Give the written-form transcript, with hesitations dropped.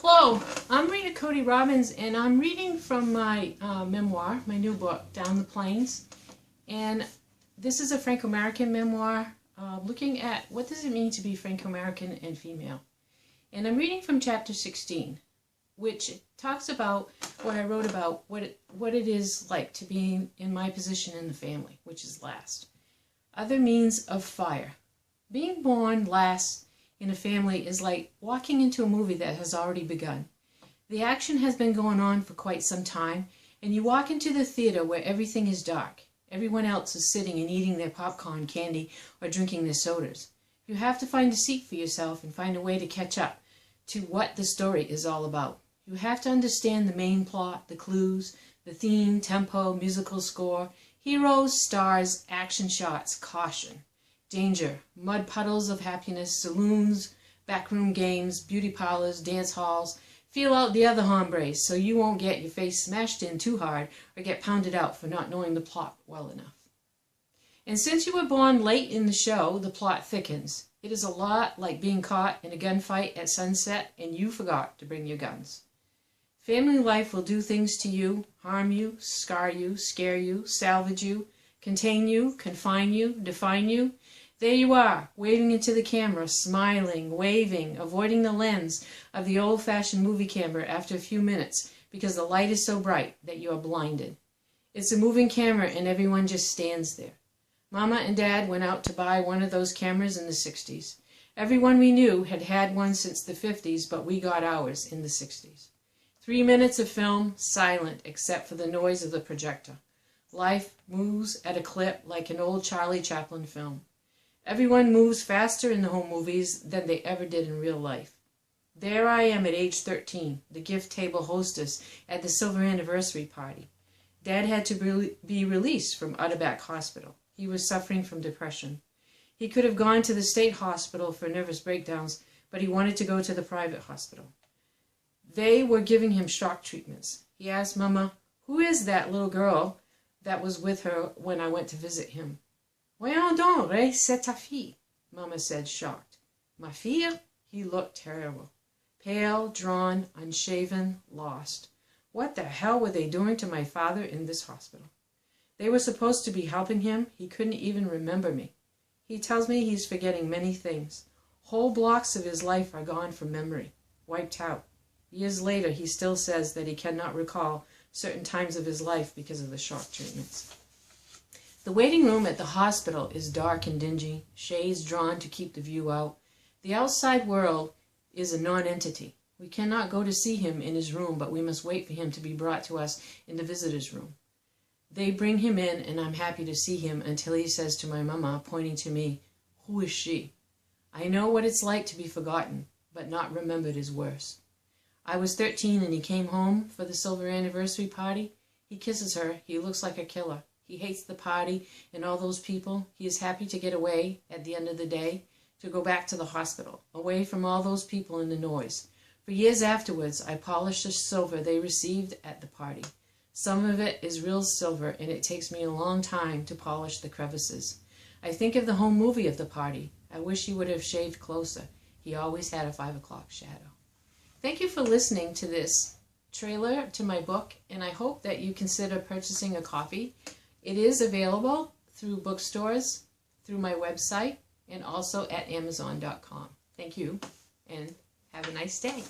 Hello, I'm Rita Cody Robbins, and I'm reading from my memoir, my new book, Down the Plains. And this is a Franco-American memoir looking at what does it mean to be Franco-American and female. And I'm reading from chapter 16, which talks about what I wrote about, what it is like to be in my position in the family, which is last. Other means of fire. Being born last in a family is like walking into a movie that has already begun. The action has been going on for quite some time, and you walk into the theater where everything is dark. Everyone else is sitting and eating their popcorn, candy, or drinking their sodas. You have to find a seat for yourself and find a way to catch up to what the story is all about. You have to understand the main plot, the clues, the theme, tempo, musical score, heroes, stars, action shots, caution, danger, mud puddles of happiness, saloons, backroom games, beauty parlors, dance halls. Feel out the other hombres so you won't get your face smashed in too hard or get pounded out for not knowing the plot well enough. And since you were born late in the show, the plot thickens. It is a lot like being caught in a gunfight at sunset and you forgot to bring your guns. Family life will do things to you, harm you, scar you, scare you, salvage you, contain you, confine you, define you. There you are, waving into the camera, smiling, waving, avoiding the lens of the old-fashioned movie camera after a few minutes because the light is so bright that you are blinded. It's a moving camera and everyone just stands there. Mama and Dad went out to buy one of those cameras in the 60s. Everyone we knew had had one since the 50s, but we got ours in the 60s. 3 minutes of film, silent except for the noise of the projector. Life moves at a clip like an old Charlie Chaplin film. Everyone moves faster in the home movies than they ever did in real life. There I am at age 13, the gift table hostess at the silver anniversary party. Dad had to be released from Utterback Hospital. He was suffering from depression. He could have gone to the state hospital for nervous breakdowns, but he wanted to go to the private hospital. They were giving him shock treatments. He asked Mama, "Who is that little girl that was with her when I went to visit him?" "Voyons donc, Ray, c'est ta fille," Mama said, shocked. "Ma fille?" He looked terrible. Pale, drawn, unshaven, lost. What the hell were they doing to my father in this hospital? They were supposed to be helping him. He couldn't even remember me. He tells me he's forgetting many things. Whole blocks of his life are gone from memory, wiped out. Years later, he still says that he cannot recall certain times of his life because of the shock treatments. The waiting room at the hospital is dark and dingy, shades drawn to keep the view out. The outside world is a non-entity. We cannot go to see him in his room, but we must wait for him to be brought to us in the visitor's room. They bring him in, and I'm happy to see him until he says to my mama, pointing to me, "Who is she?" I know what it's like to be forgotten, but not remembered is worse. I was 13 and he came home for the silver anniversary party. He kisses her. He looks like a killer. He hates the party and all those people. He is happy to get away at the end of the day, to go back to the hospital, away from all those people and the noise. For years afterwards, I polished the silver they received at the party. Some of it is real silver, and it takes me a long time to polish the crevices. I think of the home movie of the party. I wish he would have shaved closer. He always had a 5 o'clock shadow. Thank you for listening to this trailer to my book, and I hope that you consider purchasing a copy. It is available through bookstores, through my website, and also at Amazon.com. Thank you, and have a nice day.